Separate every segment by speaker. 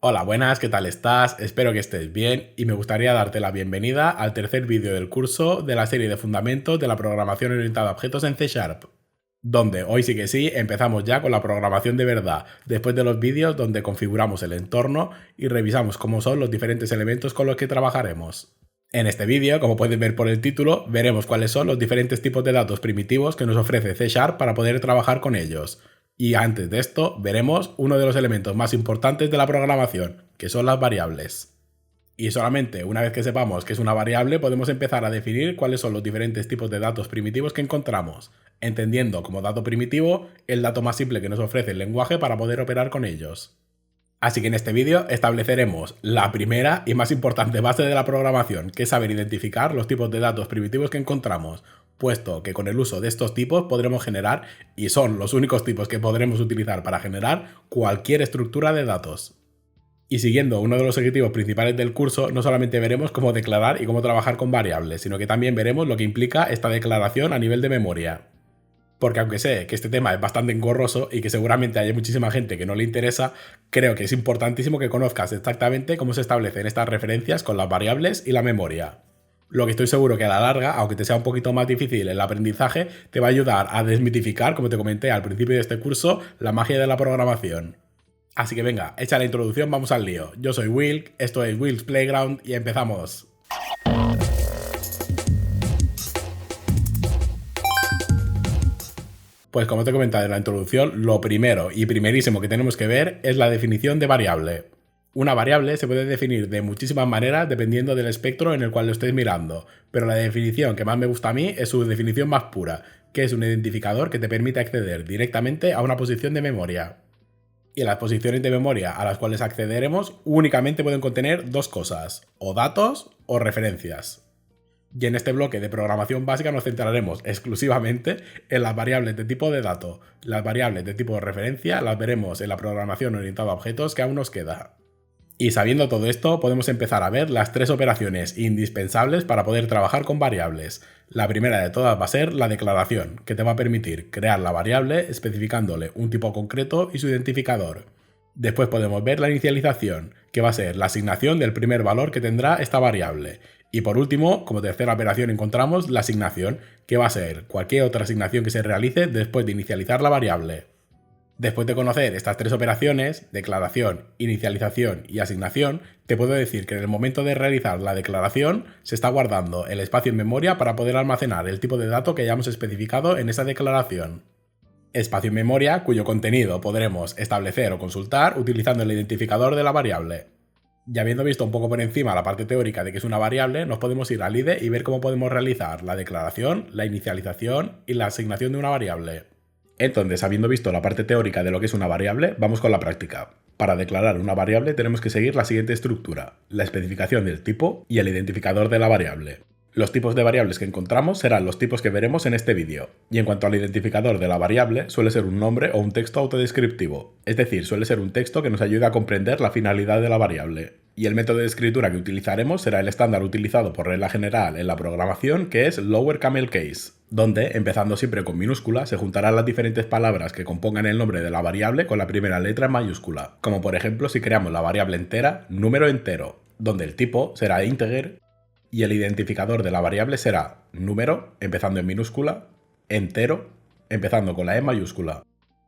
Speaker 1: Hola, buenas, ¿qué tal estás? Espero que estés bien y me gustaría darte la bienvenida al tercer vídeo del curso de la serie de fundamentos de la programación orientada a objetos en C#, donde hoy sí que sí empezamos ya con la programación de verdad, después de los vídeos donde configuramos el entorno y revisamos cómo son los diferentes elementos con los que trabajaremos. En este vídeo, como puedes ver por el título, veremos cuáles son los diferentes tipos de datos primitivos que nos ofrece C# para poder trabajar con ellos. Y antes de esto, veremos uno de los elementos más importantes de la programación, que son las variables. Y solamente una vez que sepamos qué es una variable, podemos empezar a definir cuáles son los diferentes tipos de datos primitivos que encontramos, entendiendo como dato primitivo el dato más simple que nos ofrece el lenguaje para poder operar con ellos. Así que en este vídeo estableceremos la primera y más importante base de la programación, que es saber identificar los tipos de datos primitivos que encontramos, puesto que con el uso de estos tipos podremos generar, y son los únicos tipos que podremos utilizar para generar, cualquier estructura de datos. Y siguiendo uno de los objetivos principales del curso, no solamente veremos cómo declarar y cómo trabajar con variables, sino que también veremos lo que implica esta declaración a nivel de memoria. Porque aunque sé que este tema es bastante engorroso y que seguramente hay muchísima gente que no le interesa, creo que es importantísimo que conozcas exactamente cómo se establecen estas referencias con las variables y la memoria. Lo que estoy seguro que a la larga, aunque te sea un poquito más difícil el aprendizaje, te va a ayudar a desmitificar, como te comenté al principio de este curso, la magia de la programación. Así que venga, hecha la introducción, vamos al lío. Yo soy Wilk, esto es Wilk's Playground y empezamos. Pues como te he comentado en la introducción, lo primero y primerísimo que tenemos que ver es la definición de variable. Una variable se puede definir de muchísimas maneras dependiendo del espectro en el cual lo estés mirando, pero la definición que más me gusta a mí es su definición más pura, que es un identificador que te permite acceder directamente a una posición de memoria. Y las posiciones de memoria a las cuales accederemos únicamente pueden contener dos cosas, o datos o referencias. Y en este bloque de programación básica nos centraremos exclusivamente en las variables de tipo de dato. Las variables de tipo de referencia las veremos en la programación orientada a objetos que aún nos queda. Y sabiendo todo esto, podemos empezar a ver las tres operaciones indispensables para poder trabajar con variables. La primera de todas va a ser la declaración, que te va a permitir crear la variable especificándole un tipo concreto y su identificador. Después podemos ver la inicialización, que va a ser la asignación del primer valor que tendrá esta variable. Y por último, como tercera operación encontramos la asignación, que va a ser cualquier otra asignación que se realice después de inicializar la variable. Después de conocer estas tres operaciones, declaración, inicialización y asignación, te puedo decir que en el momento de realizar la declaración se está guardando el espacio en memoria para poder almacenar el tipo de dato que hayamos especificado en esa declaración. Espacio en memoria cuyo contenido podremos establecer o consultar utilizando el identificador de la variable. Ya habiendo visto un poco por encima la parte teórica de que es una variable, nos podemos ir al IDE y ver cómo podemos realizar la declaración, la inicialización y la asignación de una variable. Entonces, habiendo visto la parte teórica de lo que es una variable, vamos con la práctica. Para declarar una variable tenemos que seguir la siguiente estructura: la especificación del tipo y el identificador de la variable. Los tipos de variables que encontramos serán los tipos que veremos en este vídeo, y en cuanto al identificador de la variable, suele ser un nombre o un texto autodescriptivo, es decir, suele ser un texto que nos ayuda a comprender la finalidad de la variable. Y el método de escritura que utilizaremos será el estándar utilizado por regla general en la programación, que es Lower Camel Case, donde, empezando siempre con minúscula, se juntarán las diferentes palabras que compongan el nombre de la variable con la primera letra en mayúscula, como por ejemplo si creamos la variable entera, número entero, donde el tipo será integer y el identificador de la variable será número, empezando en minúscula, entero, empezando con la E mayúscula.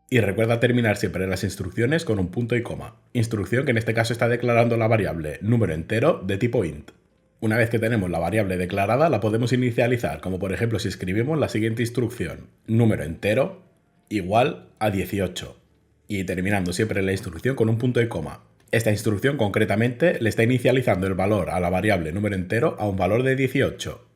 Speaker 1: Y recuerda terminar siempre las instrucciones con un punto y coma, instrucción que en este caso está declarando la variable número entero de tipo int. Una vez que tenemos la variable declarada, la podemos inicializar, como por ejemplo si escribimos la siguiente instrucción: número entero igual a 18, y terminando siempre la instrucción con un punto y coma. Esta instrucción concretamente le está inicializando el valor a la variable número entero a un valor de 18.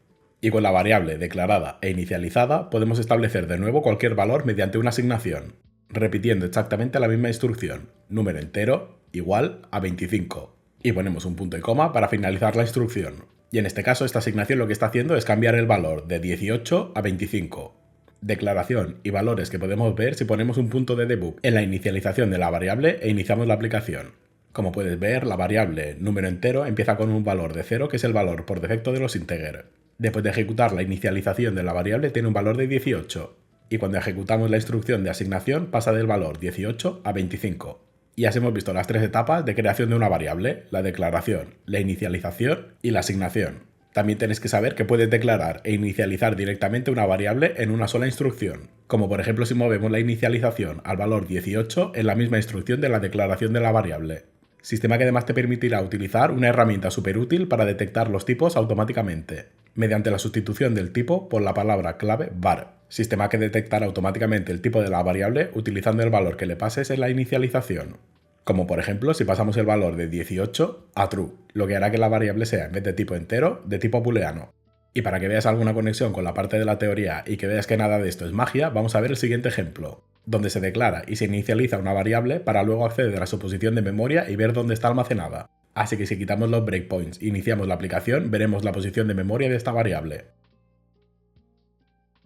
Speaker 1: Y con la variable declarada e inicializada podemos establecer de nuevo cualquier valor mediante una asignación, repitiendo exactamente la misma instrucción: número entero igual a 25. Y ponemos un punto y coma para finalizar la instrucción. Y en este caso esta asignación lo que está haciendo es cambiar el valor de 18 a 25. Declaración y valores que podemos ver si ponemos un punto de debug en la inicialización de la variable e iniciamos la aplicación. Como puedes ver, la variable número entero empieza con un valor de 0, que es el valor por defecto de los integer. Después de ejecutar la inicialización de la variable tiene un valor de 18. Y cuando ejecutamos la instrucción de asignación pasa del valor 18 a 25. Y así hemos visto las tres etapas de creación de una variable: la declaración, la inicialización y la asignación. También tenéis que saber que puedes declarar e inicializar directamente una variable en una sola instrucción, como por ejemplo si movemos la inicialización al valor 18 en la misma instrucción de la declaración de la variable. Sistema que además te permitirá utilizar una herramienta súper útil para detectar los tipos automáticamente, mediante la sustitución del tipo por la palabra clave var. Sistema que detectará automáticamente el tipo de la variable utilizando el valor que le pases en la inicialización. Como por ejemplo si pasamos el valor de 18 a true, lo que hará que la variable sea, en vez de tipo entero, de tipo booleano. Y para que veas alguna conexión con la parte de la teoría y que veas que nada de esto es magia, vamos a ver el siguiente ejemplo, donde se declara y se inicializa una variable para luego acceder a su posición de memoria y ver dónde está almacenada. Así que si quitamos los breakpoints e iniciamos la aplicación, veremos la posición de memoria de esta variable.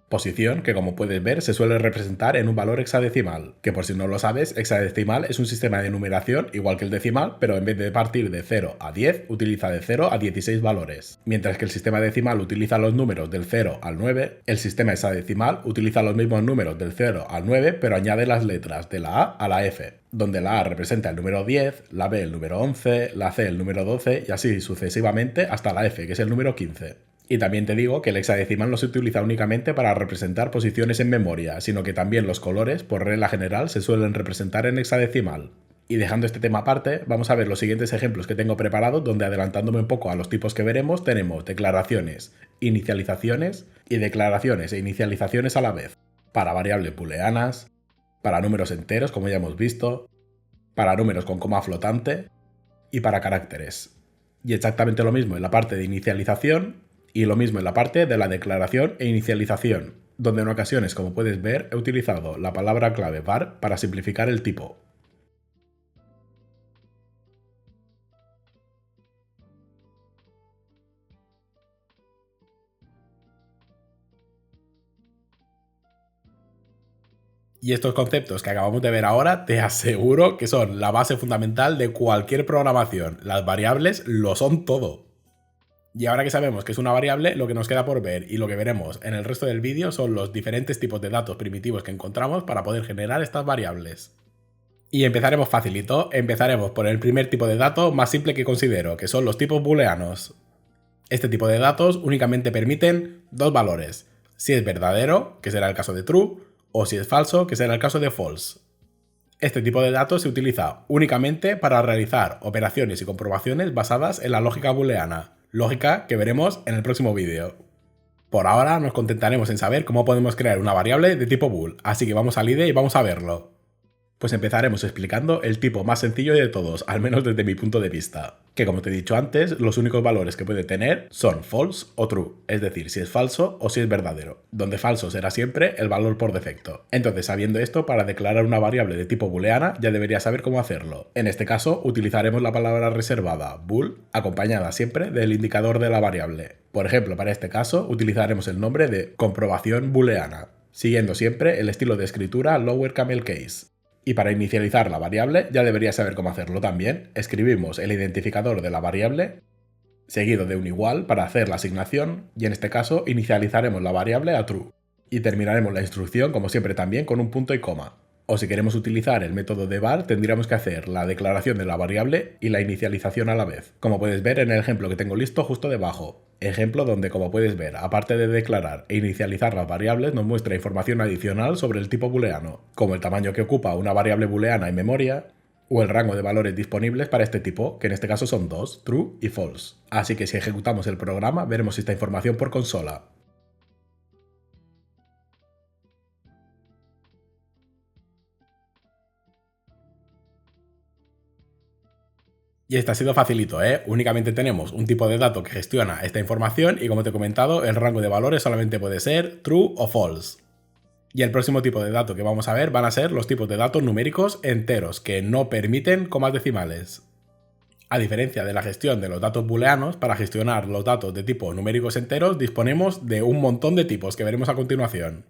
Speaker 1: Posición que, como puedes ver, se suele representar en un valor hexadecimal, que por si no lo sabes, hexadecimal es un sistema de numeración igual que el decimal, pero en vez de partir de 0 a 10, utiliza de 0 a 16 valores. Mientras que el sistema decimal utiliza los números del 0 al 9, el sistema hexadecimal utiliza los mismos números del 0 al 9, pero añade las letras de la A a la F, donde la A representa el número 10, la B el número 11, la C el número 12 y así sucesivamente hasta la F, que es el número 15. Y también te digo que el hexadecimal no se utiliza únicamente para representar posiciones en memoria, sino que también los colores, por regla general, se suelen representar en hexadecimal. Y dejando este tema aparte, vamos a ver los siguientes ejemplos que tengo preparados, donde adelantándome un poco a los tipos que veremos, tenemos declaraciones, inicializaciones y declaraciones e inicializaciones a la vez, para variables booleanas, para números enteros, como ya hemos visto, para números con coma flotante y para caracteres. Y exactamente lo mismo en la parte de inicialización, y lo mismo en la parte de la declaración e inicialización, donde en ocasiones, como puedes ver, he utilizado la palabra clave var para simplificar el tipo. Y estos conceptos que acabamos de ver ahora, te aseguro que son la base fundamental de cualquier programación. Las variables lo son todo. Y ahora que sabemos que es una variable, lo que nos queda por ver y lo que veremos en el resto del vídeo son los diferentes tipos de datos primitivos que encontramos para poder generar estas variables. Y empezaremos facilito, empezaremos por el primer tipo de dato más simple que considero, que son los tipos booleanos. Este tipo de datos únicamente permiten dos valores: si es verdadero, que será el caso de true, o si es falso, que será el caso de false. Este tipo de datos se utiliza únicamente para realizar operaciones y comprobaciones basadas en la lógica booleana, lógica que veremos en el próximo vídeo. Por ahora nos contentaremos en saber cómo podemos crear una variable de tipo bool, así que vamos al IDE y vamos a verlo. Pues empezaremos explicando el tipo más sencillo de todos, al menos desde mi punto de vista, que como te he dicho antes, los únicos valores que puede tener son false o true, es decir, si es falso o si es verdadero, donde falso será siempre el valor por defecto. Entonces, sabiendo esto, para declarar una variable de tipo booleana ya deberías saber cómo hacerlo. En este caso, utilizaremos la palabra reservada bool, acompañada siempre del indicador de la variable. Por ejemplo, para este caso, utilizaremos el nombre de comprobación booleana, siguiendo siempre el estilo de escritura lower camel case. Y para inicializar la variable, ya deberías saber cómo hacerlo también. Escribimos el identificador de la variable, seguido de un igual para hacer la asignación, y en este caso inicializaremos la variable a true. Y terminaremos la instrucción, como siempre, también con un punto y coma. O si queremos utilizar el método de var, tendríamos que hacer la declaración de la variable y la inicialización a la vez, como puedes ver en el ejemplo que tengo listo justo debajo. Ejemplo donde, como puedes ver, aparte de declarar e inicializar las variables, nos muestra información adicional sobre el tipo booleano, como el tamaño que ocupa una variable booleana en memoria, o el rango de valores disponibles para este tipo, que en este caso son dos, true y false. Así que si ejecutamos el programa, veremos esta información por consola. Y este ha sido facilito, ¿eh? Únicamente tenemos un tipo de dato que gestiona esta información y, como te he comentado, el rango de valores solamente puede ser true o false. Y el próximo tipo de dato que vamos a ver van a ser los tipos de datos numéricos enteros, que no permiten comas decimales. A diferencia de la gestión de los datos booleanos, para gestionar los datos de tipo numéricos enteros disponemos de un montón de tipos que veremos a continuación.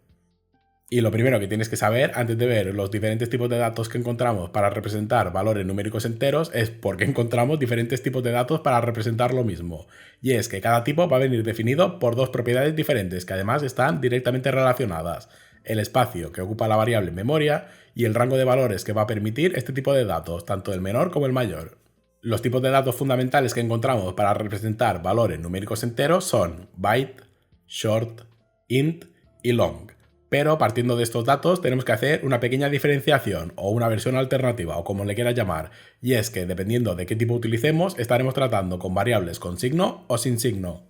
Speaker 1: Y lo primero que tienes que saber antes de ver los diferentes tipos de datos que encontramos para representar valores numéricos enteros es por qué encontramos diferentes tipos de datos para representar lo mismo. Y es que cada tipo va a venir definido por dos propiedades diferentes que además están directamente relacionadas. el espacio que ocupa la variable en memoria y el rango de valores que va a permitir este tipo de datos, tanto el menor como el mayor. Los tipos de datos fundamentales que encontramos para representar valores numéricos enteros son byte, short, int y long. Pero partiendo de estos datos tenemos que hacer una pequeña diferenciación o una versión alternativa o como le quieras llamar, y es que dependiendo de qué tipo utilicemos estaremos tratando con variables con signo o sin signo.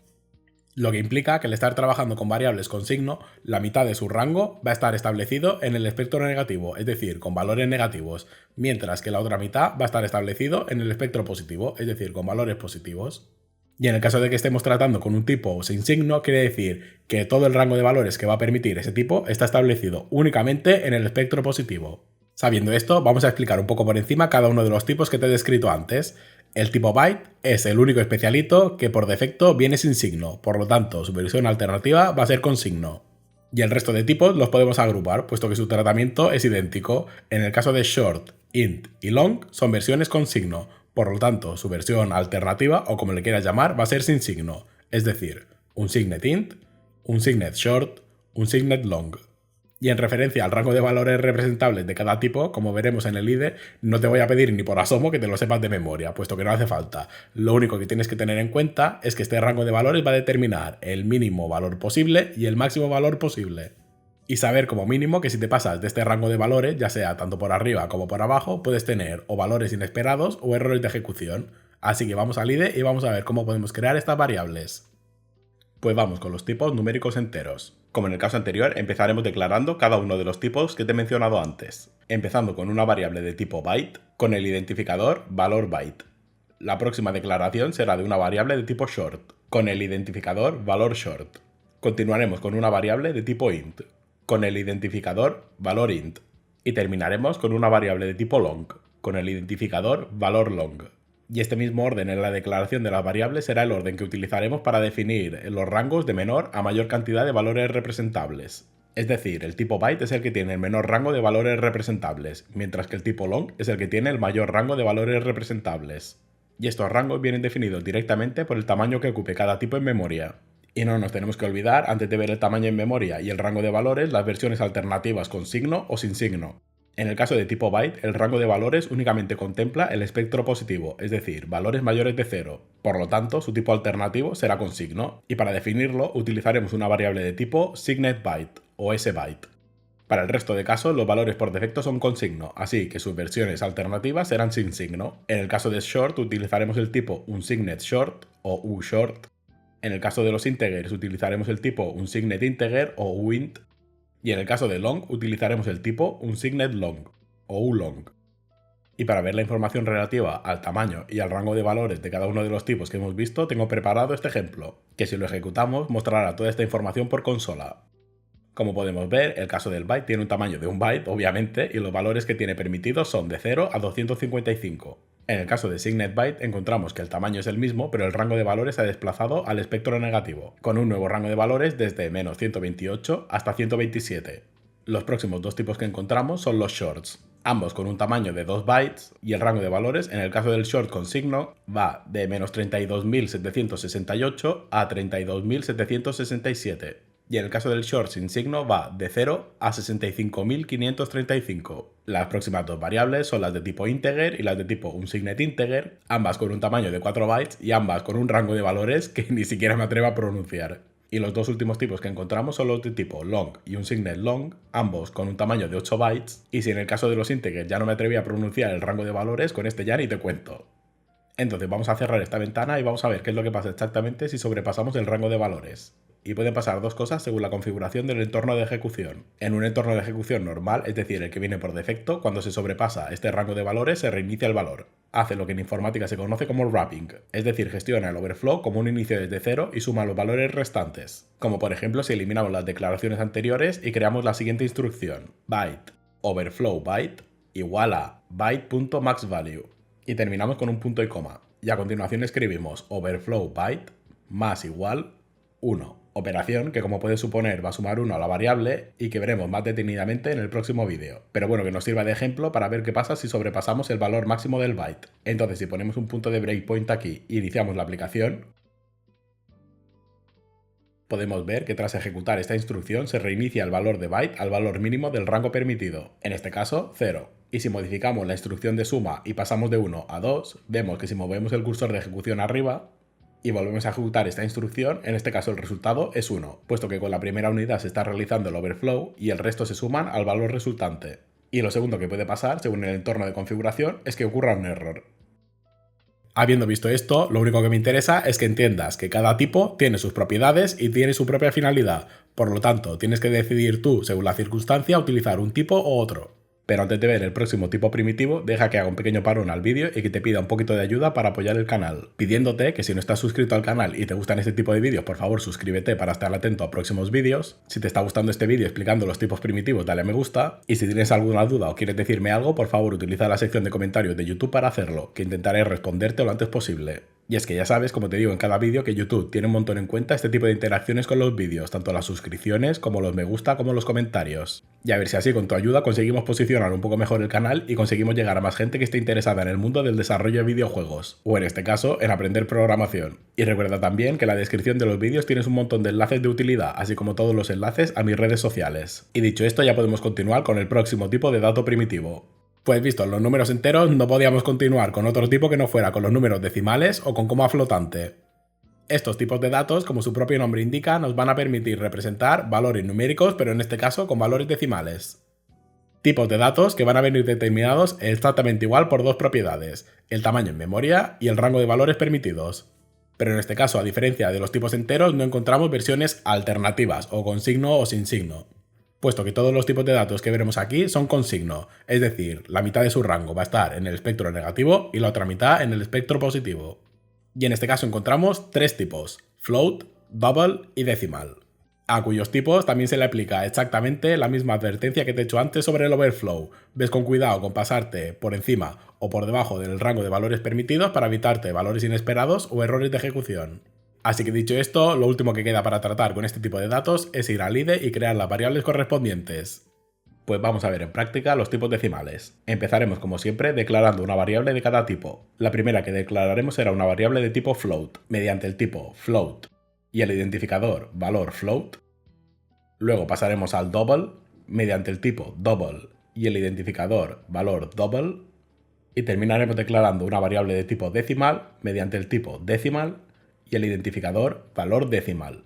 Speaker 1: Lo que implica que al estar trabajando con variables con signo, la mitad de su rango va a estar establecido en el espectro negativo, es decir, con valores negativos, mientras que la otra mitad va a estar establecido en el espectro positivo, es decir, con valores positivos. Y en el caso de que estemos tratando con un tipo sin signo, quiere decir que todo el rango de valores que va a permitir ese tipo está establecido únicamente en el espectro positivo. Sabiendo esto, vamos a explicar un poco por encima cada uno de los tipos que te he descrito antes. El tipo byte es el único especialito que por defecto viene sin signo, por lo tanto su versión alternativa va a ser con signo. Y el resto de tipos los podemos agrupar, puesto que su tratamiento es idéntico. En el caso de short, int y long son versiones con signo, por lo tanto su versión alternativa, o como le quieras llamar, va a ser sin signo, es decir, un signet int, un signet short, un signet long. Y en referencia al rango de valores representables de cada tipo, como veremos en el IDE, no te voy a pedir ni por asomo que te lo sepas de memoria, puesto que no hace falta. Lo único que tienes que tener en cuenta es que este rango de valores va a determinar el mínimo valor posible y el máximo valor posible. Y saber como mínimo que si te pasas de este rango de valores, ya sea tanto por arriba como por abajo, puedes tener o valores inesperados o errores de ejecución. Así que vamos al IDE y vamos a ver cómo podemos crear estas variables. Pues vamos con los tipos numéricos enteros. Como en el caso anterior, empezaremos declarando cada uno de los tipos que te he mencionado antes, empezando con una variable de tipo byte con el identificador valor byte. La próxima declaración será de una variable de tipo short, con el identificador valor short. Continuaremos con una variable de tipo int, con el identificador valor int. Y terminaremos con una variable de tipo long, con el identificador valor long. Y este mismo orden en la declaración de las variables será el orden que utilizaremos para definir los rangos de menor a mayor cantidad de valores representables. Es decir, el tipo byte es el que tiene el menor rango de valores representables, mientras que el tipo long es el que tiene el mayor rango de valores representables. Y estos rangos vienen definidos directamente por el tamaño que ocupe cada tipo en memoria. Y no nos tenemos que olvidar, antes de ver el tamaño en memoria y el rango de valores, las versiones alternativas con signo o sin signo. En el caso de tipo byte, el rango de valores únicamente contempla el espectro positivo, es decir, valores mayores de 0. Por lo tanto, su tipo alternativo será con signo, y para definirlo utilizaremos una variable de tipo signetByte o sbyte. Para el resto de casos, los valores por defecto son con signo, así que sus versiones alternativas serán sin signo. En el caso de short utilizaremos el tipo unSignetShort o uShort. En el caso de los integers utilizaremos el tipo unSignetInteger o uint. Y en el caso de long utilizaremos el tipo unSignetLong o ulong. Y para ver la información relativa al tamaño y al rango de valores de cada uno de los tipos que hemos visto, tengo preparado este ejemplo, que si lo ejecutamos mostrará toda esta información por consola. Como podemos ver, el caso del byte tiene un tamaño de un byte, obviamente, y los valores que tiene permitidos son de 0 a 255. En el caso de signetByte encontramos que el tamaño es el mismo, pero el rango de valores se ha desplazado al espectro negativo, con un nuevo rango de valores desde menos 128 hasta 127. Los próximos dos tipos que encontramos son los shorts, ambos con un tamaño de 2 bytes, y el rango de valores en el caso del short con signo va de menos 32.768 a 32.767. Y en el caso del short sin signo va de 0 a 65.535. Las próximas dos variables son las de tipo integer y las de tipo unSignetInteger, ambas con un tamaño de 4 bytes y ambas con un rango de valores que ni siquiera me atrevo a pronunciar. Y los dos últimos tipos que encontramos son los de tipo long y unSignetLong, ambos con un tamaño de 8 bytes, y si en el caso de los integers ya no me atreví a pronunciar el rango de valores, con este ya ni te cuento. Entonces vamos a cerrar esta ventana y vamos a ver qué es lo que pasa exactamente si sobrepasamos el rango de valores. Y pueden pasar dos cosas según la configuración del entorno de ejecución. En un entorno de ejecución normal, es decir, el que viene por defecto, cuando se sobrepasa este rango de valores se reinicia el valor. Hace lo que en informática se conoce como wrapping, es decir, gestiona el overflow como un inicio desde cero y suma los valores restantes. Como por ejemplo si eliminamos las declaraciones anteriores y creamos la siguiente instrucción: byte overflow byte igual a byte.maxValue. Y terminamos con un punto y coma. Y a continuación escribimos overflow byte más igual 1. Operación que, como puedes suponer, va a sumar 1 a la variable y que veremos más detenidamente en el próximo vídeo. Pero bueno, que nos sirva de ejemplo para ver qué pasa si sobrepasamos el valor máximo del byte. Entonces, si ponemos un punto de breakpoint aquí e iniciamos la aplicación, Podemos ver que tras ejecutar esta instrucción se reinicia el valor de byte al valor mínimo del rango permitido, en este caso 0. Y si modificamos la instrucción de suma y pasamos de 1 a 2, vemos que si movemos el cursor de ejecución arriba y volvemos a ejecutar esta instrucción, en este caso el resultado es 1, puesto que con la primera unidad se está realizando el overflow y el resto se suman al valor resultante. Y lo segundo que puede pasar, según el entorno de configuración, es que ocurra un error. Habiendo visto esto, lo único que me interesa es que entiendas que cada tipo tiene sus propiedades y tiene su propia finalidad, por lo tanto, tienes que decidir tú, según la circunstancia, utilizar un tipo u otro. Pero antes de ver el próximo tipo primitivo, deja que haga un pequeño parón al vídeo y que te pida un poquito de ayuda para apoyar el canal, pidiéndote que si no estás suscrito al canal y te gustan este tipo de vídeos, por favor suscríbete para estar atento a próximos vídeos. Si te está gustando este vídeo explicando los tipos primitivos, dale a me gusta. Y si tienes alguna duda o quieres decirme algo, por favor utiliza la sección de comentarios de YouTube para hacerlo, que intentaré responderte lo antes posible. Y es que ya sabes, como te digo en cada vídeo, que YouTube tiene un montón en cuenta este tipo de interacciones con los vídeos, tanto las suscripciones como los me gusta como los comentarios. Y a ver si así con tu ayuda conseguimos posicionar un poco mejor el canal y conseguimos llegar a más gente que esté interesada en el mundo del desarrollo de videojuegos, o en este caso, en aprender programación. Y recuerda también que en la descripción de los vídeos tienes un montón de enlaces de utilidad, así como todos los enlaces a mis redes sociales. Y dicho esto, ya podemos continuar con el próximo tipo de dato primitivo. Pues visto los números enteros, no podíamos continuar con otro tipo que no fuera con los números decimales o con coma flotante. Estos tipos de datos, como su propio nombre indica, nos van a permitir representar valores numéricos, pero en este caso con valores decimales. Tipos de datos que van a venir determinados exactamente igual por dos propiedades, el tamaño en memoria y el rango de valores permitidos. Pero en este caso, a diferencia de los tipos enteros, no encontramos versiones alternativas o con signo o sin signo, puesto que todos los tipos de datos que veremos aquí son con signo, es decir, la mitad de su rango va a estar en el espectro negativo y la otra mitad en el espectro positivo. Y en este caso encontramos tres tipos, float, double y decimal, a cuyos tipos también se le aplica exactamente la misma advertencia que te he hecho antes sobre el overflow. Ves con cuidado con pasarte por encima o por debajo del rango de valores permitidos para evitarte valores inesperados o errores de ejecución. Así que dicho esto, lo último que queda para tratar con este tipo de datos es ir al IDE y crear las variables correspondientes. Pues vamos a ver en práctica los tipos decimales. Empezaremos como siempre declarando una variable de cada tipo. La primera que declararemos será una variable de tipo float, mediante el tipo float y el identificador valor float. Luego pasaremos al double, mediante el tipo double y el identificador valor double. Y terminaremos declarando una variable de tipo decimal, mediante el tipo decimal y el identificador valor decimal.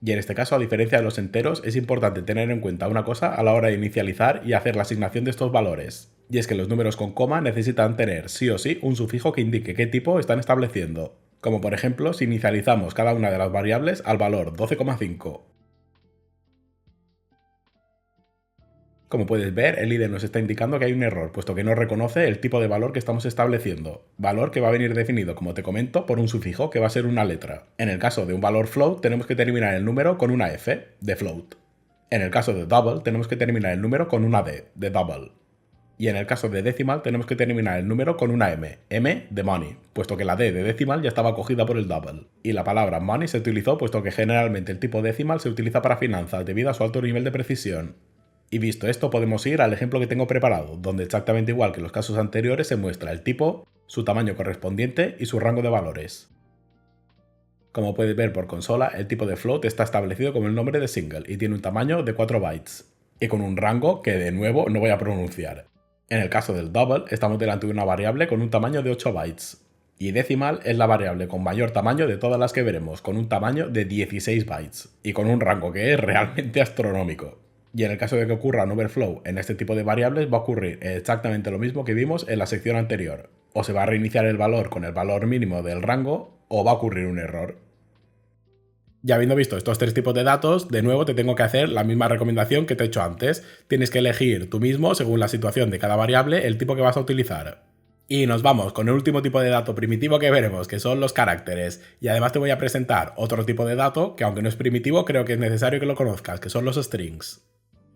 Speaker 1: Y en este caso, a diferencia de los enteros, es importante tener en cuenta una cosa a la hora de inicializar y hacer la asignación de estos valores. Y es que los números con coma necesitan tener sí o sí un sufijo que indique qué tipo están estableciendo. Como por ejemplo, si inicializamos cada una de las variables al valor 12,5. Como puedes ver, el IDE nos está indicando que hay un error, puesto que no reconoce el tipo de valor que estamos estableciendo. Valor que va a venir definido, como te comento, por un sufijo que va a ser una letra. En el caso de un valor float, tenemos que terminar el número con una F, de float. En el caso de double, tenemos que terminar el número con una D, de double. Y en el caso de decimal, tenemos que terminar el número con una M, M de money, puesto que la D de decimal ya estaba cogida por el double. Y la palabra money se utilizó puesto que generalmente el tipo decimal se utiliza para finanzas debido a su alto nivel de precisión. Y visto esto, podemos ir al ejemplo que tengo preparado, donde exactamente igual que en los casos anteriores se muestra el tipo, su tamaño correspondiente y su rango de valores. Como puedes ver por consola, el tipo de float está establecido como el nombre de single y tiene un tamaño de 4 bytes, y con un rango que de nuevo no voy a pronunciar. En el caso del double, estamos delante de una variable con un tamaño de 8 bytes, y decimal es la variable con mayor tamaño de todas las que veremos, con un tamaño de 16 bytes, y con un rango que es realmente astronómico. Y en el caso de que ocurra un overflow en este tipo de variables va a ocurrir exactamente lo mismo que vimos en la sección anterior. O se va a reiniciar el valor con el valor mínimo del rango o va a ocurrir un error. Ya habiendo visto estos tres tipos de datos, de nuevo te tengo que hacer la misma recomendación que te he hecho antes. Tienes que elegir tú mismo, según la situación de cada variable, el tipo que vas a utilizar. Y nos vamos con el último tipo de dato primitivo que veremos, que son los caracteres. Y además te voy a presentar otro tipo de dato que, aunque no es primitivo, creo que es necesario que lo conozcas, que son los strings.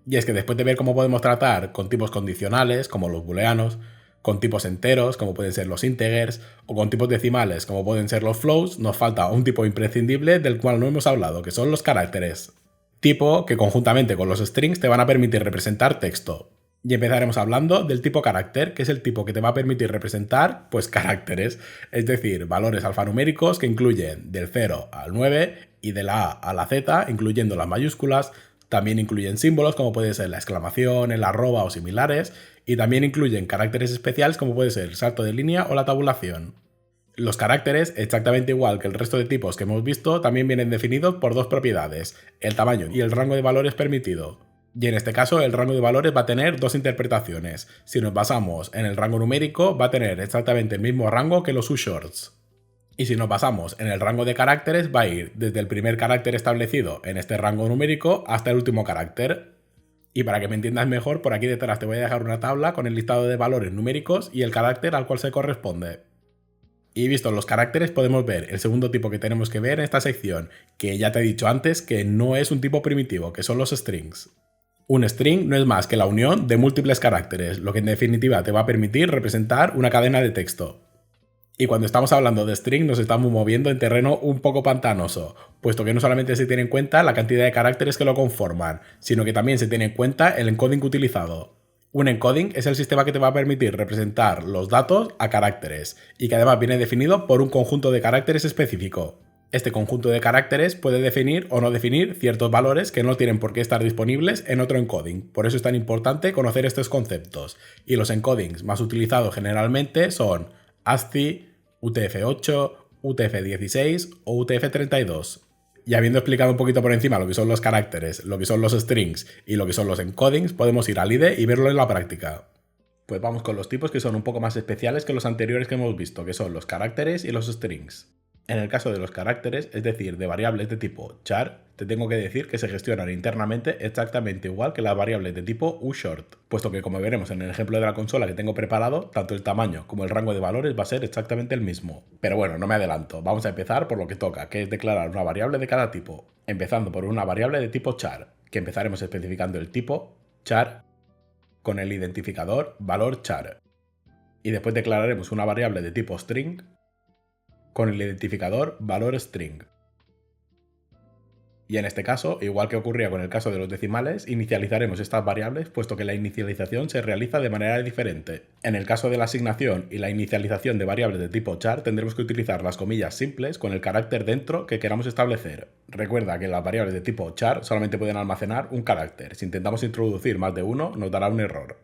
Speaker 1: Y es que después de ver cómo podemos tratar con tipos condicionales, como los booleanos, con tipos enteros, como pueden ser los integers, o con tipos decimales, como pueden ser los floats, nos falta un tipo imprescindible del cual no hemos hablado, que son los caracteres. Tipo que conjuntamente con los strings te van a permitir representar texto. Y empezaremos hablando del tipo carácter, que es el tipo que te va a permitir representar, pues, caracteres, es decir, valores alfanuméricos que incluyen del 0 al 9 y de la A a la Z, incluyendo las mayúsculas. También incluyen símbolos como puede ser la exclamación, el arroba o similares, y también incluyen caracteres especiales como puede ser el salto de línea o la tabulación. Los caracteres, exactamente igual que el resto de tipos que hemos visto, también vienen definidos por dos propiedades, el tamaño y el rango de valores permitido. Y en este caso el rango de valores va a tener dos interpretaciones. Si nos basamos en el rango numérico, va a tener exactamente el mismo rango que los ushorts. Y si nos basamos en el rango de caracteres, va a ir desde el primer carácter establecido en este rango numérico hasta el último carácter. Y para que me entiendas mejor, por aquí detrás te voy a dejar una tabla con el listado de valores numéricos y el carácter al cual se corresponde. Y vistos los caracteres podemos ver el segundo tipo que tenemos que ver en esta sección, que ya te he dicho antes que no es un tipo primitivo, que son los strings. Un string no es más que la unión de múltiples caracteres, lo que en definitiva te va a permitir representar una cadena de texto. Y cuando estamos hablando de string nos estamos moviendo en terreno un poco pantanoso, puesto que no solamente se tiene en cuenta la cantidad de caracteres que lo conforman, sino que también se tiene en cuenta el encoding utilizado. Un encoding es el sistema que te va a permitir representar los datos a caracteres, y que además viene definido por un conjunto de caracteres específico. Este conjunto de caracteres puede definir o no definir ciertos valores que no tienen por qué estar disponibles en otro encoding. Por eso es tan importante conocer estos conceptos. Y los encodings más utilizados generalmente son ASCII, UTF-8, UTF-16 o UTF-32. Y habiendo explicado un poquito por encima lo que son los caracteres, lo que son los strings y lo que son los encodings, podemos ir al IDE y verlo en la práctica. Pues vamos con los tipos que son un poco más especiales que los anteriores que hemos visto, que son los caracteres y los strings. En el caso de los caracteres, es decir, de variables de tipo char, te tengo que decir que se gestionan internamente exactamente igual que las variables de tipo ushort, puesto que como veremos en el ejemplo de la consola que tengo preparado, tanto el tamaño como el rango de valores va a ser exactamente el mismo. Pero bueno, no me adelanto, vamos a empezar por lo que toca, que es declarar una variable de cada tipo, empezando por una variable de tipo char, que empezaremos especificando el tipo char con el identificador valor char. Y después declararemos una variable de tipo string con el identificador valor string. Y en este caso, igual que ocurría con el caso de los decimales, inicializaremos estas variables puesto que la inicialización se realiza de manera diferente. En el caso de la asignación y la inicialización de variables de tipo char tendremos que utilizar las comillas simples con el carácter dentro que queramos establecer. Recuerda que las variables de tipo char solamente pueden almacenar un carácter. Si intentamos introducir más de uno, nos dará un error.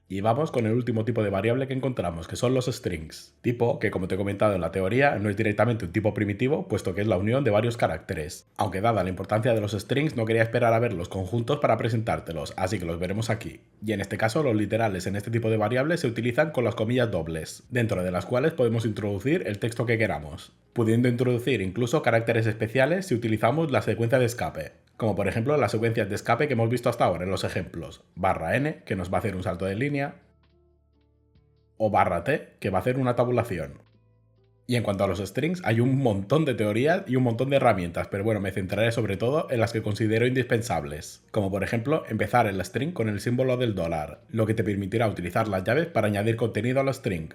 Speaker 1: Y vamos con el último tipo de variable que encontramos, que son los strings. Tipo que, como te he comentado en la teoría, no es directamente un tipo primitivo, puesto que es la unión de varios caracteres. Aunque dada la importancia de los strings, no quería esperar a ver los conjuntos para presentártelos, así que los veremos aquí. Y en este caso, los literales en este tipo de variables se utilizan con las comillas dobles, dentro de las cuales podemos introducir el texto que queramos, pudiendo introducir incluso caracteres especiales si utilizamos la secuencia de escape, como por ejemplo las secuencias de escape que hemos visto hasta ahora en los ejemplos, /n, que nos va a hacer un salto de línea, o /t, que va a hacer una tabulación. Y en cuanto a los strings, hay un montón de teorías y un montón de herramientas, pero bueno, me centraré sobre todo en las que considero indispensables, como por ejemplo empezar el string con el símbolo del dólar, lo que te permitirá utilizar las llaves para añadir contenido al string.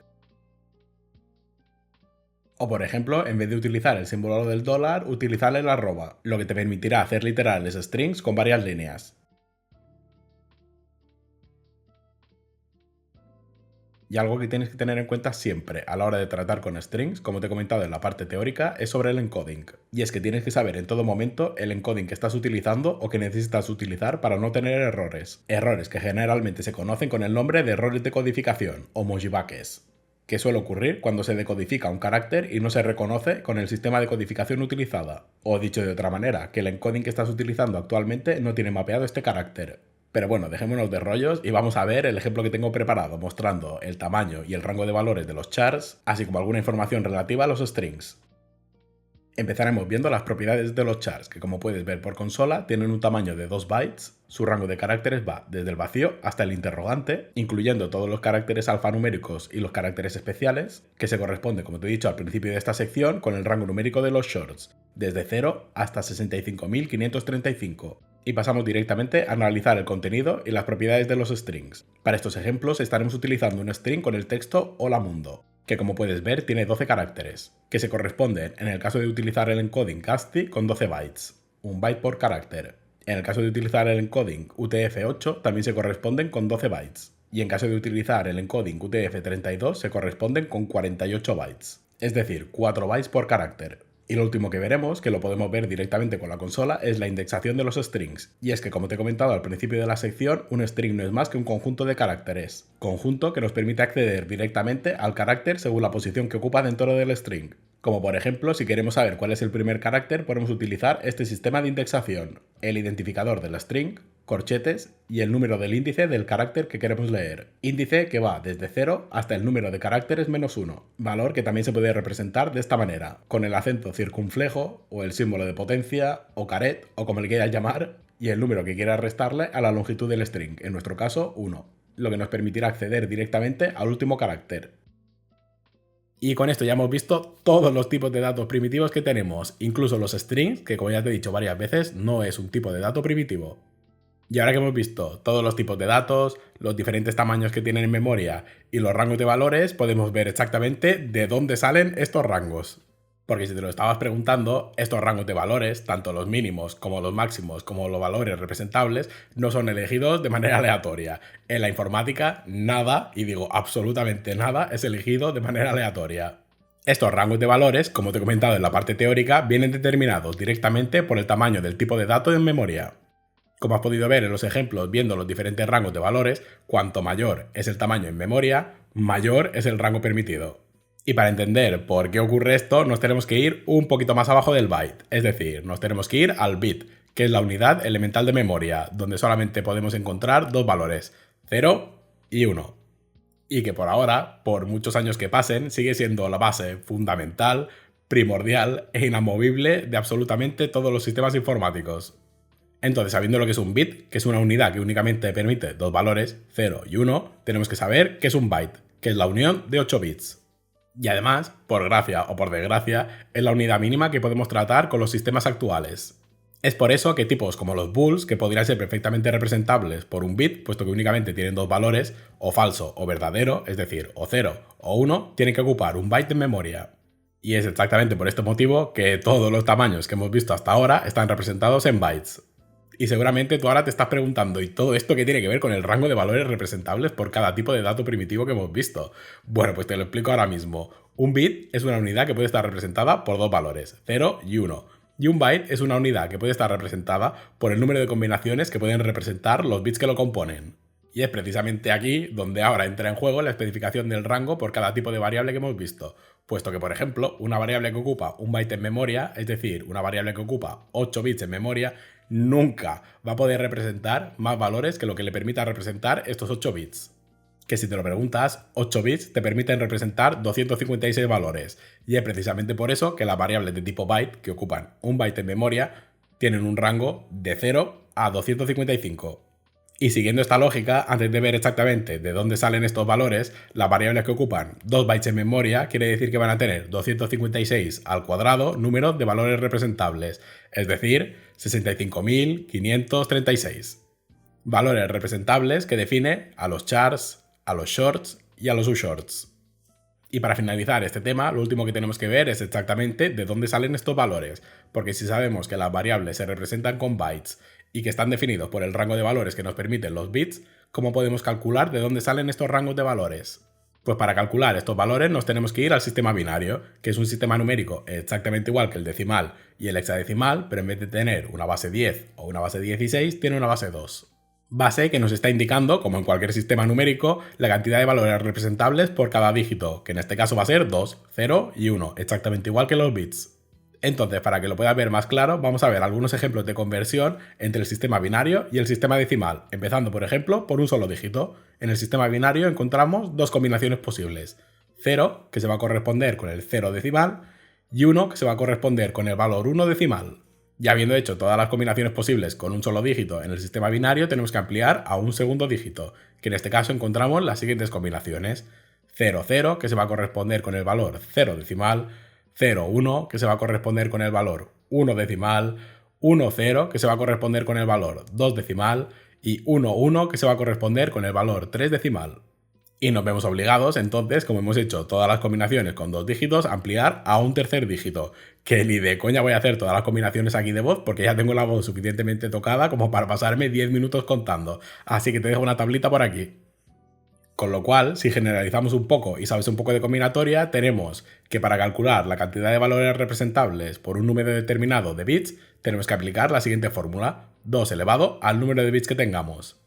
Speaker 1: O por ejemplo, en vez de utilizar el símbolo del dólar, utilizar el arroba, lo que te permitirá hacer literales strings con varias líneas. Y algo que tienes que tener en cuenta siempre a la hora de tratar con strings, como te he comentado en la parte teórica, es sobre el encoding. Y es que tienes que saber en todo momento el encoding que estás utilizando o que necesitas utilizar para no tener errores. Errores que generalmente se conocen con el nombre de errores de codificación o mojibakes, que suele ocurrir cuando se decodifica un carácter y no se reconoce con el sistema de codificación utilizada. O dicho de otra manera, que el encoding que estás utilizando actualmente no tiene mapeado este carácter. Pero bueno, dejémonos de rollos y vamos a ver el ejemplo que tengo preparado mostrando el tamaño y el rango de valores de los chars, así como alguna información relativa a los strings. Empezaremos viendo las propiedades de los chars, que como puedes ver por consola tienen un tamaño de 2 bytes, su rango de caracteres va desde el vacío hasta el interrogante, incluyendo todos los caracteres alfanuméricos y los caracteres especiales, que se corresponde, como te he dicho al principio de esta sección, con el rango numérico de los shorts, desde 0 hasta 65.535. Y pasamos directamente a analizar el contenido y las propiedades de los strings. Para estos ejemplos estaremos utilizando un string con el texto Hola Mundo, que como puedes ver tiene 12 caracteres, que se corresponden en el caso de utilizar el encoding ASCII con 12 bytes, un byte por carácter. En el caso de utilizar el encoding UTF-8 también se corresponden con 12 bytes. Y en caso de utilizar el encoding UTF-32 se corresponden con 48 bytes. Es decir, 4 bytes por carácter. Y lo último que veremos, que lo podemos ver directamente con la consola, es la indexación de los strings. Y es que, como te he comentado al principio de la sección, un string no es más que un conjunto de caracteres. Conjunto que nos permite acceder directamente al carácter según la posición que ocupa dentro del string. Como por ejemplo, si queremos saber cuál es el primer carácter, podemos utilizar este sistema de indexación, el identificador del string, corchetes y el número del índice del carácter que queremos leer. Índice que va desde 0 hasta el número de caracteres menos 1, valor que también se puede representar de esta manera, con el acento circunflejo o el símbolo de potencia o caret o como le quieras llamar, y el número que quieras restarle a la longitud del string, en nuestro caso 1, lo que nos permitirá acceder directamente al último carácter. Y con esto ya hemos visto todos los tipos de datos primitivos que tenemos, incluso los strings, que como ya te he dicho varias veces, no es un tipo de dato primitivo. Y ahora que hemos visto todos los tipos de datos, los diferentes tamaños que tienen en memoria y los rangos de valores, podemos ver exactamente de dónde salen estos rangos. Porque si te lo estabas preguntando, estos rangos de valores, tanto los mínimos como los máximos como los valores representables, no son elegidos de manera aleatoria. En la informática, nada, y digo absolutamente nada, es elegido de manera aleatoria. Estos rangos de valores, como te he comentado en la parte teórica, vienen determinados directamente por el tamaño del tipo de dato en memoria. Como has podido ver en los ejemplos viendo los diferentes rangos de valores, cuanto mayor es el tamaño en memoria, mayor es el rango permitido. Y para entender por qué ocurre esto, nos tenemos que ir un poquito más abajo del byte, es decir, nos tenemos que ir al bit, que es la unidad elemental de memoria, donde solamente podemos encontrar dos valores, 0 y 1. Y que por ahora, por muchos años que pasen, sigue siendo la base fundamental, primordial e inamovible de absolutamente todos los sistemas informáticos. Entonces, sabiendo lo que es un bit, que es una unidad que únicamente permite dos valores, 0 y 1, tenemos que saber qué es un byte, que es la unión de 8 bits. Y además, por gracia o por desgracia, es la unidad mínima que podemos tratar con los sistemas actuales. Es por eso que tipos como los bools, que podrían ser perfectamente representables por un bit, puesto que únicamente tienen dos valores, o falso o verdadero, es decir, o 0 o 1, tienen que ocupar un byte de memoria. Y es exactamente por este motivo que todos los tamaños que hemos visto hasta ahora están representados en bytes. Y seguramente tú ahora te estás preguntando, ¿y todo esto qué tiene que ver con el rango de valores representables por cada tipo de dato primitivo que hemos visto? Bueno, pues te lo explico ahora mismo. Un bit es una unidad que puede estar representada por dos valores, 0 y 1. Y un byte es una unidad que puede estar representada por el número de combinaciones que pueden representar los bits que lo componen. Y es precisamente aquí donde ahora entra en juego la especificación del rango por cada tipo de variable que hemos visto, puesto que, por ejemplo, una variable que ocupa un byte en memoria, es decir, una variable que ocupa 8 bits en memoria, nunca va a poder representar más valores que lo que le permita representar estos 8 bits. Que si te lo preguntas, 8 bits te permiten representar 256 valores, y es precisamente por eso que las variables de tipo byte, que ocupan un byte en memoria, tienen un rango de 0 a 255. Y siguiendo esta lógica, antes de ver exactamente de dónde salen estos valores, las variables que ocupan 2 bytes en memoria quiere decir que van a tener 256 al cuadrado números de valores representables, es decir, 65.536. Valores representables que define a los chars, a los shorts y a los ushorts. Y para finalizar este tema, lo último que tenemos que ver es exactamente de dónde salen estos valores, porque si sabemos que las variables se representan con bytes y que están definidos por el rango de valores que nos permiten los bits, ¿cómo podemos calcular de dónde salen estos rangos de valores? Pues para calcular estos valores nos tenemos que ir al sistema binario, que es un sistema numérico exactamente igual que el decimal y el hexadecimal, pero en vez de tener una base 10 o una base 16, tiene una base 2. Base que nos está indicando, como en cualquier sistema numérico, la cantidad de valores representables por cada dígito, que en este caso va a ser 2, 0 y 1, exactamente igual que los bits. Entonces, para que lo puedas ver más claro, vamos a ver algunos ejemplos de conversión entre el sistema binario y el sistema decimal, empezando, por ejemplo, por un solo dígito. En el sistema binario encontramos dos combinaciones posibles. 0, que se va a corresponder con el 0 decimal, y 1, que se va a corresponder con el valor 1 decimal. Ya habiendo hecho todas las combinaciones posibles con un solo dígito en el sistema binario, tenemos que ampliar a un segundo dígito, que en este caso encontramos las siguientes combinaciones. 0, 0, que se va a corresponder con el valor 0 decimal, 0, 1, que se va a corresponder con el valor 1 decimal, 1, 0, que se va a corresponder con el valor 2 decimal, y 1, 1, que se va a corresponder con el valor 3 decimal. Y nos vemos obligados, entonces, como hemos hecho todas las combinaciones con 2 dígitos, a ampliar a un tercer dígito. Que ni de coña voy a hacer todas las combinaciones aquí de voz, porque ya tengo la voz suficientemente tocada como para pasarme 10 minutos contando. Así que te dejo una tablita por aquí. Con lo cual, si generalizamos un poco y sabes un poco de combinatoria, tenemos que para calcular la cantidad de valores representables por un número determinado de bits, tenemos que aplicar la siguiente fórmula: 2 elevado al número de bits que tengamos.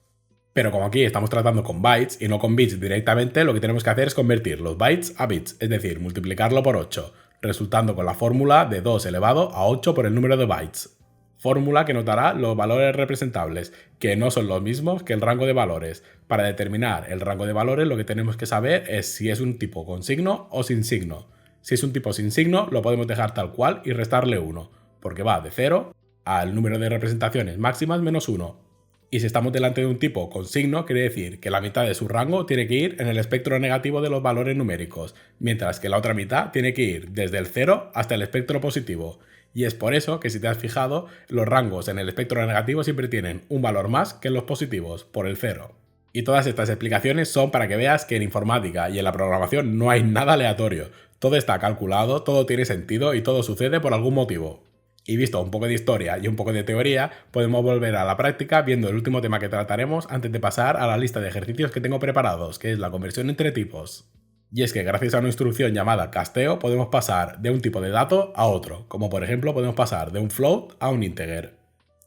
Speaker 1: Pero como aquí estamos tratando con bytes y no con bits directamente, lo que tenemos que hacer es convertir los bytes a bits, es decir, multiplicarlo por 8, resultando con la fórmula de 2 elevado a 8 por el número de bytes. Fórmula que nos dará los valores representables, que no son los mismos que el rango de valores. Para determinar el rango de valores lo que tenemos que saber es si es un tipo con signo o sin signo. Si es un tipo sin signo lo podemos dejar tal cual y restarle 1, porque va de 0 al número de representaciones máximas menos 1. Y si estamos delante de un tipo con signo, quiere decir que la mitad de su rango tiene que ir en el espectro negativo de los valores numéricos, mientras que la otra mitad tiene que ir desde el 0 hasta el espectro positivo. Y es por eso que, si te has fijado, los rangos en el espectro negativo siempre tienen un valor más que en los positivos, por el 0. Y todas estas explicaciones son para que veas que en informática y en la programación no hay nada aleatorio. Todo está calculado, todo tiene sentido y todo sucede por algún motivo. Y visto un poco de historia y un poco de teoría, podemos volver a la práctica viendo el último tema que trataremos antes de pasar a la lista de ejercicios que tengo preparados, que es la conversión entre tipos. Y es que gracias a una instrucción llamada casteo podemos pasar de un tipo de dato a otro, como por ejemplo podemos pasar de un float a un integer.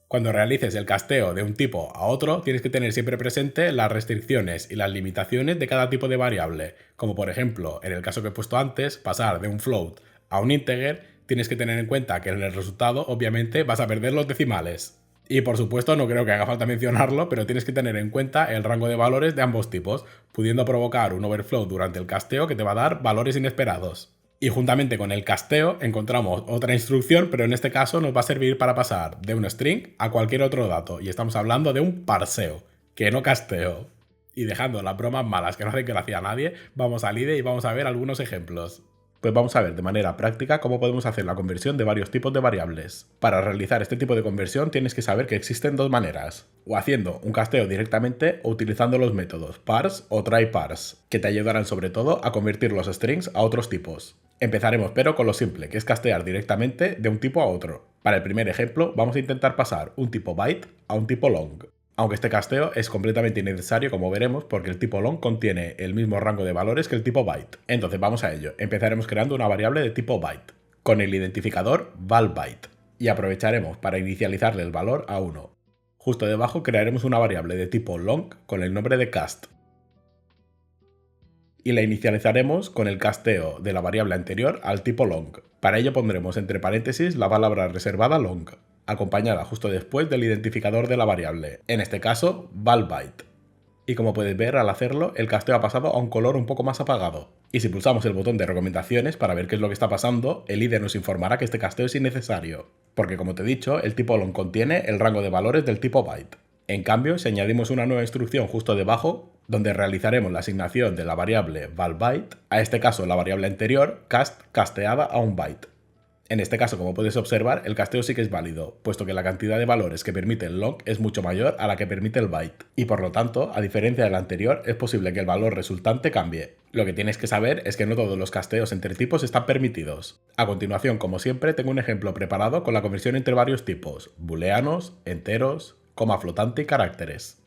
Speaker 1: Cuando realices el casteo de un tipo a otro, tienes que tener siempre presente las restricciones y las limitaciones de cada tipo de variable, como por ejemplo, en el caso que he puesto antes, pasar de un float a un integer. Tienes que tener en cuenta que en el resultado, obviamente, vas a perder los decimales. Y por supuesto, no creo que haga falta mencionarlo, pero tienes que tener en cuenta el rango de valores de ambos tipos, pudiendo provocar un overflow durante el casteo que te va a dar valores inesperados. Y juntamente con el casteo encontramos otra instrucción, pero en este caso nos va a servir para pasar de un string a cualquier otro dato, y estamos hablando de un parseo, que no casteo. Y dejando las bromas malas que no hacen gracia a nadie, vamos al IDE y vamos a ver algunos ejemplos. Pues vamos a ver de manera práctica cómo podemos hacer la conversión de varios tipos de variables. Para realizar este tipo de conversión tienes que saber que existen dos maneras, o haciendo un casteo directamente o utilizando los métodos parse o try-parse, que te ayudarán sobre todo a convertir los strings a otros tipos. Empezaremos pero con lo simple, que es castear directamente de un tipo a otro. Para el primer ejemplo vamos a intentar pasar un tipo byte a un tipo long. Aunque este casteo es completamente innecesario, como veremos, porque el tipo long contiene el mismo rango de valores que el tipo byte. Entonces vamos a ello. Empezaremos creando una variable de tipo byte, con el identificador valByte, y aprovecharemos para inicializarle el valor a 1. Justo debajo crearemos una variable de tipo long con el nombre de cast, y la inicializaremos con el casteo de la variable anterior al tipo long. Para ello pondremos entre paréntesis la palabra reservada long, acompañada justo después del identificador de la variable, en este caso valByte. Y como puedes ver, al hacerlo, el casteo ha pasado a un color un poco más apagado. Y si pulsamos el botón de recomendaciones para ver qué es lo que está pasando, el IDE nos informará que este casteo es innecesario, porque como te he dicho, el tipo long contiene el rango de valores del tipo byte. En cambio, si añadimos una nueva instrucción justo debajo, donde realizaremos la asignación de la variable valByte, a este caso la variable anterior, cast, casteada a un byte. En este caso, como puedes observar, el casteo sí que es válido, puesto que la cantidad de valores que permite el long es mucho mayor a la que permite el byte, y por lo tanto, a diferencia del anterior, es posible que el valor resultante cambie. Lo que tienes que saber es que no todos los casteos entre tipos están permitidos. A continuación, como siempre, tengo un ejemplo preparado con la conversión entre varios tipos: booleanos, enteros, coma flotante y caracteres.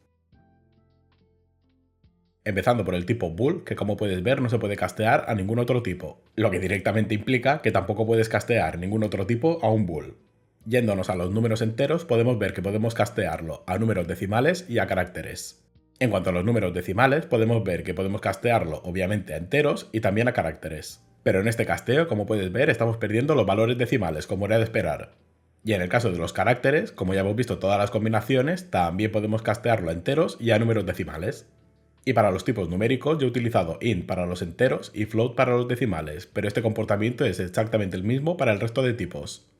Speaker 1: Empezando por el tipo bool, que como puedes ver no se puede castear a ningún otro tipo, lo que directamente implica que tampoco puedes castear ningún otro tipo a un bool. Yéndonos a los números enteros, podemos ver que podemos castearlo a números decimales y a caracteres. En cuanto a los números decimales, podemos ver que podemos castearlo obviamente a enteros y también a caracteres. Pero en este casteo, como puedes ver, estamos perdiendo los valores decimales, como era de esperar. Y en el caso de los caracteres, como ya hemos visto todas las combinaciones, también podemos castearlo a enteros y a números decimales. Y para los tipos numéricos yo he utilizado int para los enteros y float para los decimales, pero este comportamiento es exactamente el mismo para el resto de tipos.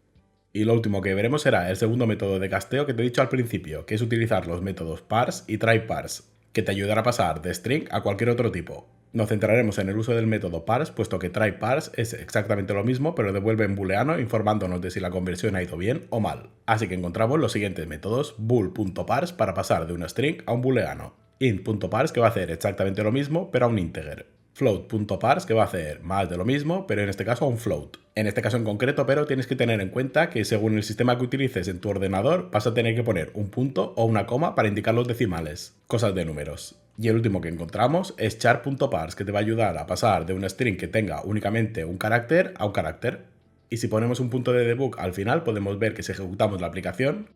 Speaker 1: Y lo último que veremos será el segundo método de casteo que te he dicho al principio, que es utilizar los métodos parse y try-parse, que te ayudará a pasar de string a cualquier otro tipo. Nos centraremos en el uso del método parse, puesto que try-parse es exactamente lo mismo, pero devuelve en booleano informándonos de si la conversión ha ido bien o mal. Así que encontramos los siguientes métodos: bool.parse para pasar de un string a un booleano, int.parse, que va a hacer exactamente lo mismo, pero a un integer. Float.parse, que va a hacer más de lo mismo, pero en este caso a un float. En este caso en concreto, pero tienes que tener en cuenta que según el sistema que utilices en tu ordenador, vas a tener que poner un punto o una coma para indicar los decimales. Cosas de números. Y el último que encontramos es char.parse, que te va a ayudar a pasar de una string que tenga únicamente un carácter a un carácter. Y si ponemos un punto de debug al final, podemos ver que si ejecutamos la aplicación,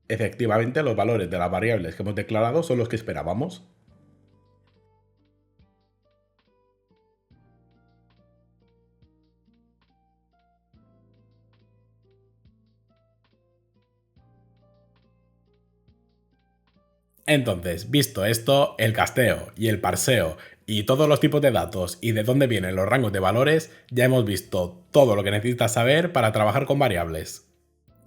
Speaker 1: efectivamente los valores de las variables que hemos declarado son los que esperábamos. Entonces, visto esto, el casteo y el parseo y todos los tipos de datos y de dónde vienen los rangos de valores, ya hemos visto todo lo que necesitas saber para trabajar con variables.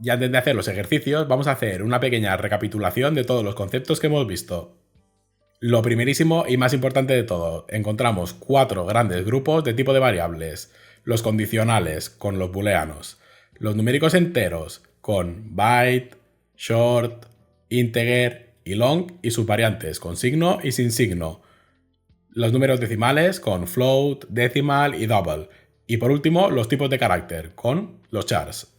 Speaker 1: Y antes de hacer los ejercicios, vamos a hacer una pequeña recapitulación de todos los conceptos que hemos visto. Lo primerísimo y más importante de todo, encontramos 4 grandes grupos de tipo de variables. Los condicionales, con los booleanos. Los numéricos enteros, con byte, short, integer y long, y sus variantes, con signo y sin signo. Los números decimales, con float, decimal y double. Y por último, los tipos de carácter, con los chars.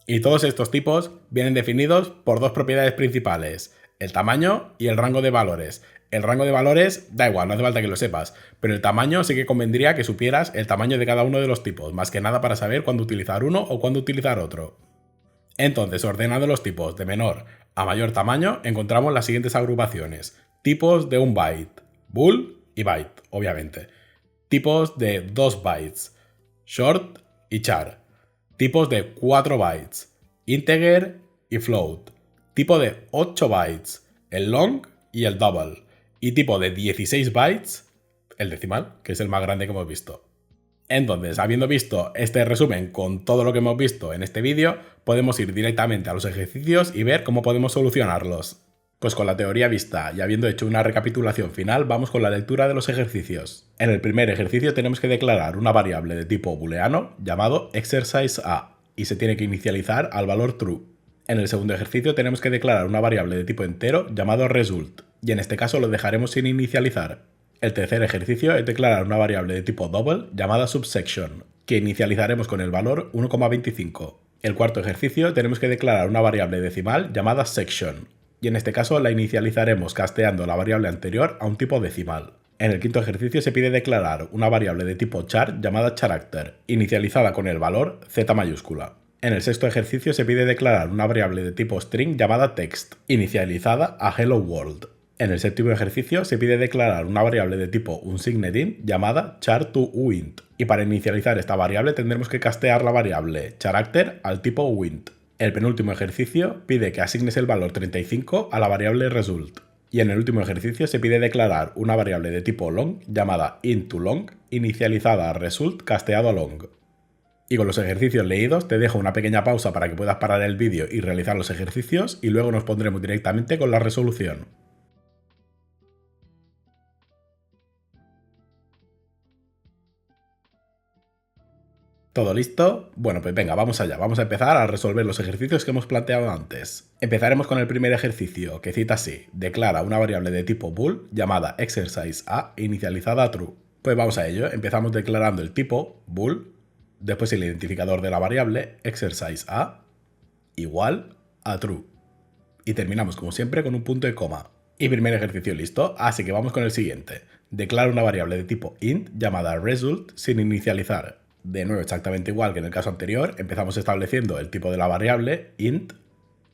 Speaker 1: Y todos estos tipos vienen definidos por 2 propiedades principales, el tamaño y el rango de valores. El rango de valores da igual, no hace falta que lo sepas, pero el tamaño sí que convendría que supieras el tamaño de cada uno de los tipos, más que nada para saber cuándo utilizar uno o cuándo utilizar otro. Entonces, ordenando los tipos de menor a mayor tamaño, encontramos las siguientes agrupaciones. Tipos de un byte, bool y byte, obviamente. Tipos de 2 bytes, short y char. Tipos de 4 bytes, integer y float. Tipo de 8 bytes, el long y el double. Y tipo de 16 bytes, el decimal, que es el más grande que hemos visto. Entonces, habiendo visto este resumen con todo lo que hemos visto en este vídeo, podemos ir directamente a los ejercicios y ver cómo podemos solucionarlos. Pues con la teoría vista y habiendo hecho una recapitulación final, vamos con la lectura de los ejercicios. En el primer ejercicio tenemos que declarar una variable de tipo booleano llamado exercise a y se tiene que inicializar al valor true. En el segundo ejercicio tenemos que declarar una variable de tipo entero llamado result y en este caso lo dejaremos sin inicializar. El tercer ejercicio es declarar una variable de tipo double llamada subsection, que inicializaremos con el valor 1,25. El cuarto ejercicio tenemos que declarar una variable decimal llamada section, y en este caso la inicializaremos casteando la variable anterior a un tipo decimal. En el quinto ejercicio se pide declarar una variable de tipo char llamada character, inicializada con el valor z mayúscula. En el sexto ejercicio se pide declarar una variable de tipo string llamada text, inicializada a hello world. En el séptimo ejercicio se pide declarar una variable de tipo unSignedInt llamada char2uint, y para inicializar esta variable tendremos que castear la variable character al tipo uint. El penúltimo ejercicio pide que asignes el valor 35 a la variable result. Y en el último ejercicio se pide declarar una variable de tipo long llamada int2long, inicializada a result casteado a long. Y con los ejercicios leídos te dejo una pequeña pausa para que puedas parar el vídeo y realizar los ejercicios y luego nos pondremos directamente con la resolución. ¿Todo listo? Bueno, pues venga, vamos allá. Vamos a empezar a resolver los ejercicios que hemos planteado antes. Empezaremos con el primer ejercicio, que cita así: declara una variable de tipo bool llamada exercise a inicializada a true. Pues vamos a ello. Empezamos declarando el tipo bool, después el identificador de la variable exercise a igual a true. Y terminamos como siempre con un punto y coma. Y primer ejercicio listo, así que vamos con el siguiente. Declara una variable de tipo int llamada result sin inicializar. De nuevo, exactamente igual que en el caso anterior, empezamos estableciendo el tipo de la variable, int,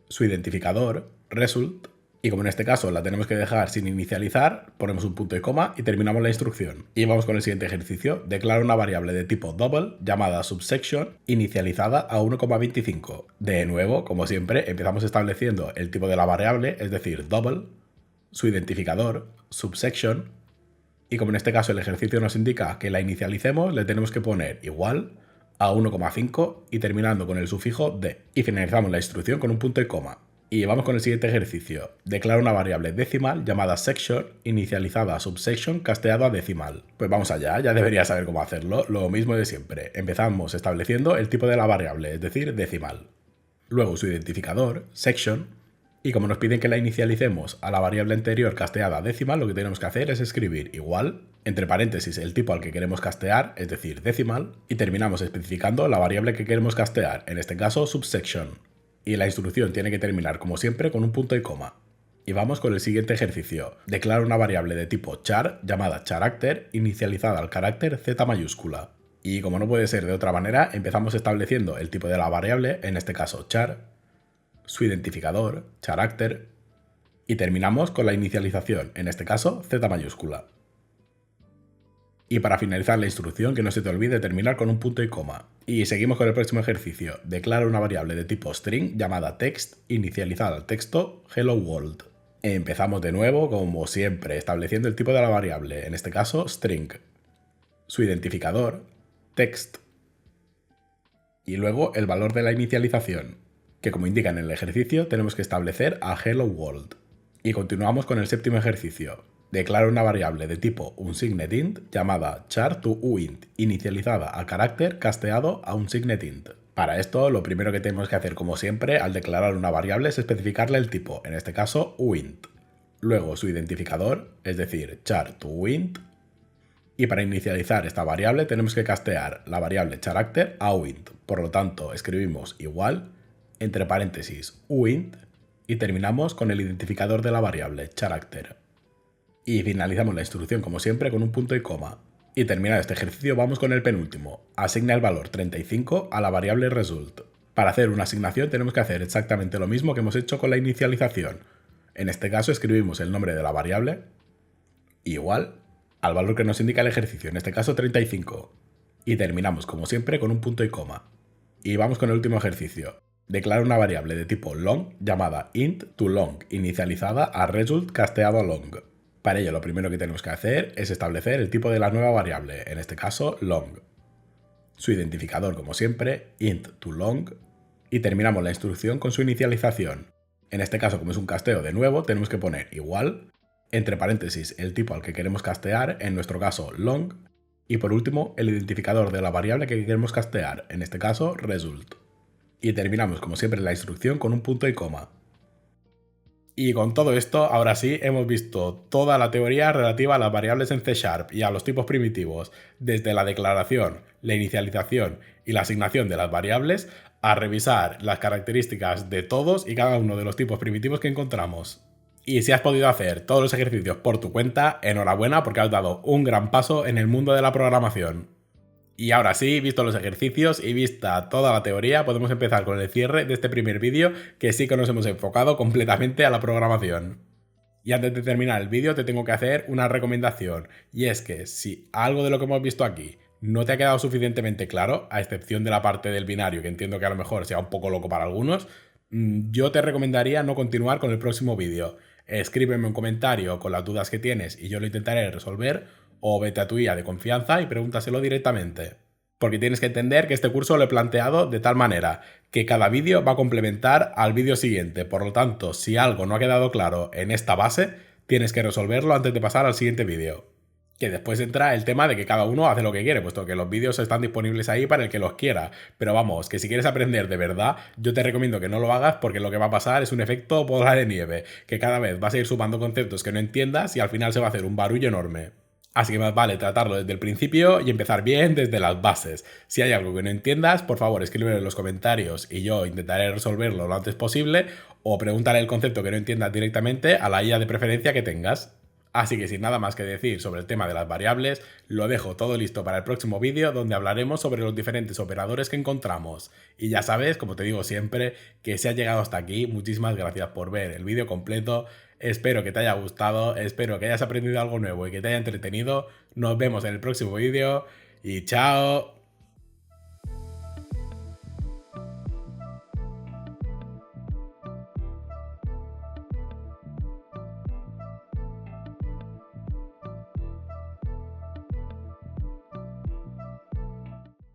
Speaker 1: su identificador, result, y como en este caso la tenemos que dejar sin inicializar, ponemos un punto y coma y terminamos la instrucción. Y vamos con el siguiente ejercicio. Declara una variable de tipo double llamada subsection, inicializada a 1,25. De nuevo, como siempre, empezamos estableciendo el tipo de la variable, es decir, double, su identificador, subsection, y como en este caso el ejercicio nos indica que la inicialicemos, le tenemos que poner igual a 1,5 y terminando con el sufijo de. Y finalizamos la instrucción con un punto y coma. Y vamos con el siguiente ejercicio. Declara una variable decimal llamada section, inicializada a subsection, casteado a decimal. Pues vamos allá, ya deberías saber cómo hacerlo. Lo mismo de siempre. Empezamos estableciendo el tipo de la variable, es decir, decimal. Luego su identificador, section, Y como nos piden que la inicialicemos a la variable anterior casteada a decimal, lo que tenemos que hacer es escribir igual, entre paréntesis, el tipo al que queremos castear, es decir, decimal, y terminamos especificando la variable que queremos castear, en este caso subsection. Y la instrucción tiene que terminar, como siempre, con un punto y coma. Y vamos con el siguiente ejercicio. Declara una variable de tipo char llamada character inicializada al carácter Z mayúscula. Y como no puede ser de otra manera, empezamos estableciendo el tipo de la variable, en este caso char, su identificador, character, y terminamos con la inicialización, en este caso Z mayúscula. Y para finalizar la instrucción, que no se te olvide terminar con un punto y coma. Y seguimos con el próximo ejercicio. Declara una variable de tipo string llamada text inicializada al texto hello world. Empezamos de nuevo, como siempre, estableciendo el tipo de la variable, en este caso string, su identificador, text, y luego el valor de la inicialización, que como indica en el ejercicio tenemos que establecer a hello world. Y continuamos con el séptimo ejercicio. Declara una variable de tipo unSignedInt llamada char2uint inicializada al carácter casteado a unSignedInt. Para esto, lo primero que tenemos que hacer, como siempre, al declarar una variable es especificarle el tipo, en este caso uint. Luego su identificador, es decir, char2uint. Y para inicializar esta variable tenemos que castear la variable character a uint. Por lo tanto, escribimos igual, entre paréntesis, uint, y terminamos con el identificador de la variable, character. Y finalizamos la instrucción, como siempre, con un punto y coma. Y terminado este ejercicio, vamos con el penúltimo. Asigna el valor 35 a la variable result. Para hacer una asignación tenemos que hacer exactamente lo mismo que hemos hecho con la inicialización. En este caso escribimos el nombre de la variable, igual, al valor que nos indica el ejercicio, en este caso 35. Y terminamos, como siempre, con un punto y coma. Y vamos con el último ejercicio. Declara una variable de tipo long llamada int to long, inicializada a result casteado a long. Para ello lo primero que tenemos que hacer es establecer el tipo de la nueva variable, en este caso long. Su identificador, como siempre, int to long, y terminamos la instrucción con su inicialización. En este caso, como es un casteo de nuevo, tenemos que poner igual, entre paréntesis el tipo al que queremos castear, en nuestro caso long, y por último el identificador de la variable que queremos castear, en este caso result. Y terminamos, como siempre, la instrucción con un punto y coma. Y con todo esto, ahora sí, hemos visto toda la teoría relativa a las variables en C# y a los tipos primitivos, desde la declaración, la inicialización y la asignación de las variables, a revisar las características de todos y cada uno de los tipos primitivos que encontramos. Y si has podido hacer todos los ejercicios por tu cuenta, enhorabuena porque has dado un gran paso en el mundo de la programación. Y ahora sí, visto los ejercicios y vista toda la teoría, podemos empezar con el cierre de este primer vídeo, que sí que nos hemos enfocado completamente a la programación. Y antes de terminar el vídeo te tengo que hacer una recomendación, y es que si algo de lo que hemos visto aquí no te ha quedado suficientemente claro, a excepción de la parte del binario, que entiendo que a lo mejor sea un poco loco para algunos, yo te recomendaría no continuar con el próximo vídeo. Escríbeme un comentario con las dudas que tienes y yo lo intentaré resolver, o vete a tu IA de confianza y pregúntaselo directamente. Porque tienes que entender que este curso lo he planteado de tal manera que cada vídeo va a complementar al vídeo siguiente. Por lo tanto, si algo no ha quedado claro en esta base, tienes que resolverlo antes de pasar al siguiente vídeo. Que después entra el tema de que cada uno hace lo que quiere, puesto que los vídeos están disponibles ahí para el que los quiera. Pero vamos, que si quieres aprender de verdad, yo te recomiendo que no lo hagas porque lo que va a pasar es un efecto bola de nieve, que cada vez vas a ir sumando conceptos que no entiendas y al final se va a hacer un barullo enorme. Así que más vale tratarlo desde el principio y empezar bien desde las bases. Si hay algo que no entiendas, por favor escríbelo en los comentarios y yo intentaré resolverlo lo antes posible, o pregúntale el concepto que no entiendas directamente a la IA de preferencia que tengas. Así que sin nada más que decir sobre el tema de las variables, lo dejo todo listo para el próximo vídeo donde hablaremos sobre los diferentes operadores que encontramos. Y ya sabes, como te digo siempre, que si has llegado hasta aquí, muchísimas gracias por ver el vídeo completo. Espero que te haya gustado, espero que hayas aprendido algo nuevo y que te haya entretenido. Nos vemos en el próximo vídeo y chao.